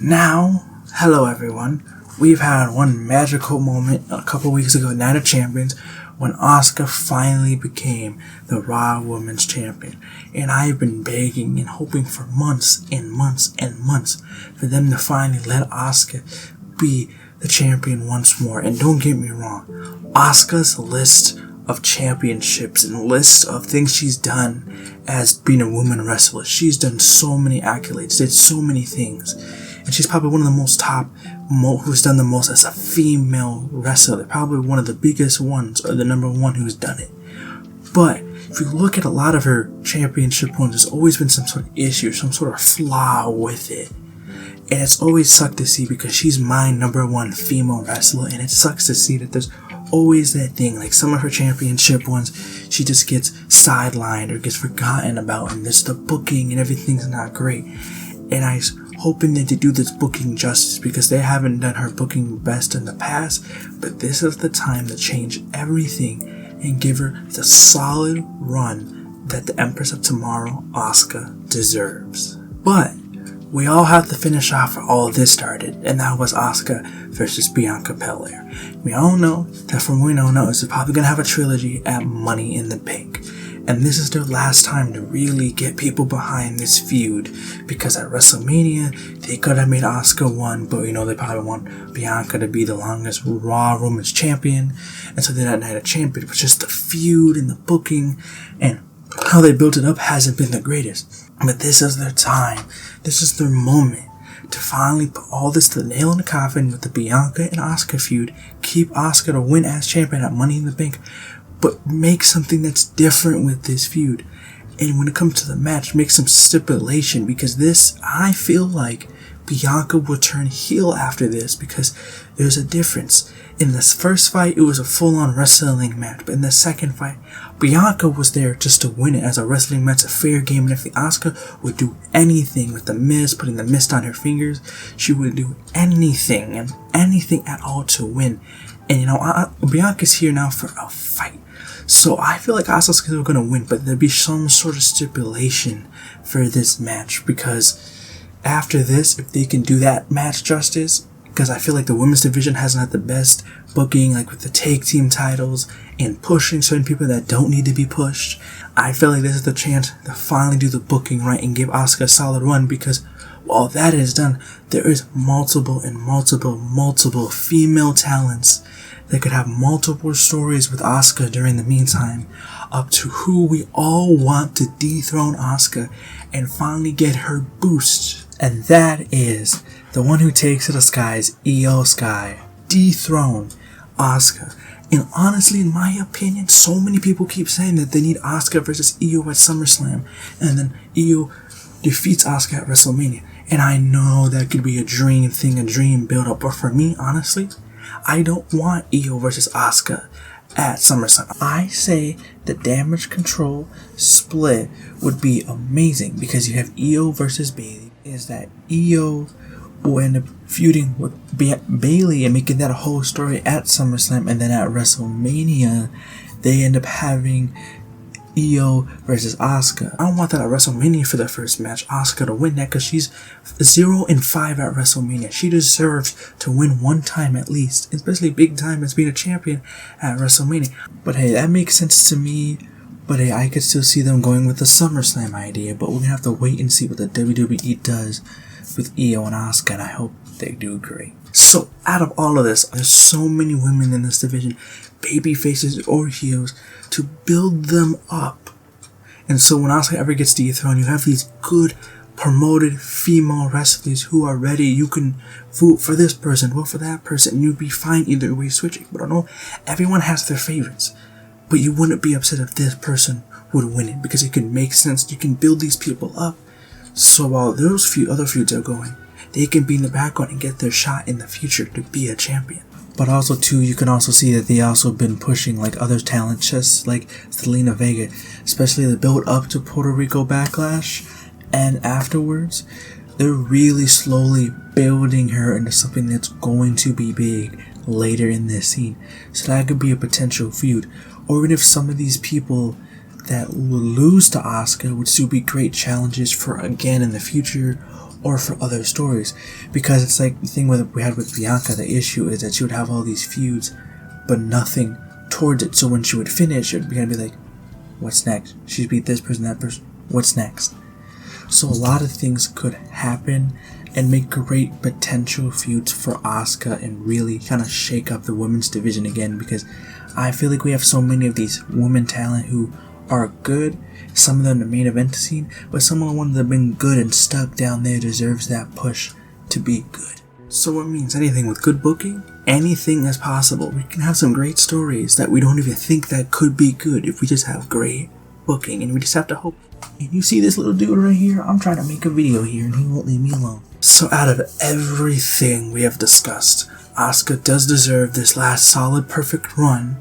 Now, hello everyone. We've had one magical moment a couple weeks ago, Night of Champions, when Asuka finally became the Raw Women's Champion. And I've been begging and hoping for months and months and months for them to finally let Asuka be the champion once more. And don't get me wrong, Asuka's list of championships and list of things she's done as being a woman wrestler. She's done so many accolades, did so many things. And she's probably one of the most who's done the most as a female wrestler. Probably one of the biggest ones, or the number one who's done it. But if you look at a lot of her championship wins, there's always been some sort of issue, some sort of flaw with it. And it's always sucked to see because she's my number one female wrestler. And it sucks to see that there's always that thing, like some of her championship ones, she just gets sidelined or gets forgotten about. And there's the booking and everything's not great. And I hoping that they do this booking justice because they haven't done her booking best in the past, but this is the time to change everything and give her the solid run that the Empress of Tomorrow, Asuka, deserves. But we all have to finish off where all of this started, and that was Asuka versus Bianca Belair. We all know that from what we know is they're probably going to have a trilogy at Money in the Bank. And this is their last time to really get people behind this feud, because at WrestleMania, they could have made Asuka one, but they probably want Bianca to be the longest Raw Women's Champion, and so they didn't have a champion, but just the feud and the booking and how they built it up hasn't been the greatest. But this is their time, this is their moment to finally put all this to the nail in the coffin with the Bianca and Asuka feud, keep Asuka to win as champion at Money in the Bank, but make something that's different with this feud. And when it comes to the match, make some stipulation, because this, I feel like Bianca will turn heel after this, because there's a difference. In this first fight, it was a full-on wrestling match, but in the second fight, Bianca was there just to win it as a wrestling match, a fair game, and if the Asuka would do anything with the mist, putting the mist on her fingers, she would do anything and anything at all to win. And Bianca's here now for a fight. So I feel like Asuka's still going to win, but there'd be some sort of stipulation for this match, because after this, if they can do that match justice, because I feel like the women's division hasn't had the best booking, like with the tag team titles and pushing certain people that don't need to be pushed, I feel like this is the chance to finally do the booking right and give Asuka a solid run, because while that is done, there is multiple female talents that could have multiple stories with Asuka during the meantime, up to who we all want to dethrone Asuka and finally get her boost. And that is the one who takes to the skies, Io Sky. Dethrone Asuka. And honestly, in my opinion, so many people keep saying that they need Asuka versus Io at SummerSlam, and then Io defeats Asuka at WrestleMania. And I know that could be a dream thing, a dream build-up, but for me, honestly, I don't want Io versus Asuka at SummerSlam. I say the Damage Control split would be amazing, because you have Io versus Bayley. Is that Io will end up feuding with Bayley and making that a whole story at SummerSlam, and then at WrestleMania they end up having Io versus Asuka. I don't want that at WrestleMania for the first match, Asuka to win that, because she's 0-5 at WrestleMania. She deserves to win one time at least, especially big time as being a champion at WrestleMania. But hey, that makes sense to me. But hey, I could still see them going with the SummerSlam idea, but we're gonna have to wait and see what the WWE does with Io and Asuka, and I hope they do great. So, out of all of this, there's so many women in this division, baby faces or heels, to build them up. And so when Asuka ever gets dethroned, you have these good, promoted female wrestlers who are ready. You can vote for this person, vote for that person, and you'd be fine either way switching. But I know everyone has their favorites, but you wouldn't be upset if this person would win it, because it can make sense. You can build these people up, so while those few other feuds are going, they can be in the background and get their shot in the future to be a champion. But also too, you can also see that they also been pushing like other talent, just like Zelina Vega, especially the build up to Puerto Rico Backlash, and afterwards, they're really slowly building her into something that's going to be big later in this scene. So that could be a potential feud. Or even if some of these people that will lose to Asuka would still be great challenges for again in the future, or for other stories. Because it's like the thing we had with Bianca, the issue is that she would have all these feuds, but nothing towards it. So when she would finish, it would be gonna be like, what's next? She's beat this person, that person. What's next? So a lot of things could happen and make great potential feuds for Asuka and really kind of shake up the women's division again, because I feel like we have so many of these women talent who are good, some of them the main event scene, but some of the ones that have been good and stuck down there deserves that push to be good. So it means anything with good booking, anything is possible. We can have some great stories that we don't even think that could be good if we just have great booking, and we just have to hope. And you see this little dude right here? I'm trying to make a video here and he won't leave me alone. So out of everything we have discussed, Asuka does deserve this last solid perfect run,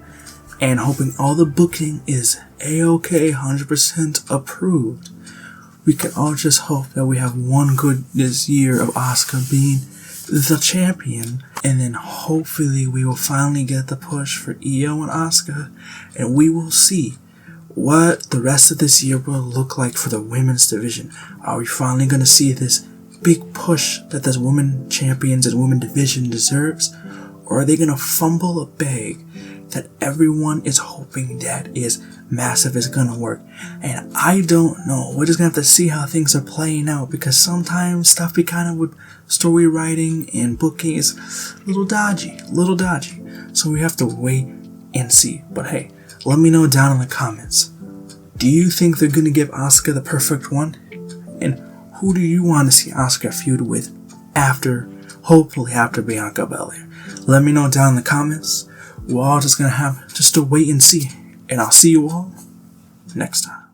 and hoping all the booking is A-OK, 100% approved. We can all just hope that we have one good this year of Asuka being the champion, and then hopefully we will finally get the push for Io and Asuka, and we will see what the rest of this year will look like for the women's division. Are we finally going to see this big push that this women champions and women division deserves? Or are they going to fumble a bag that everyone is hoping that is massive is going to work? And I don't know. We're just going to have to see how things are playing out, because sometimes stuff be kind of with story writing and booking is a little dodgy. So we have to wait and see. But hey, let me know down in the comments. Do you think they're going to give Asuka the perfect one? And who do you want to see Asuka feud with hopefully after Bianca Belair? Let me know down in the comments. We're all just going to have to wait and see. And I'll see you all next time.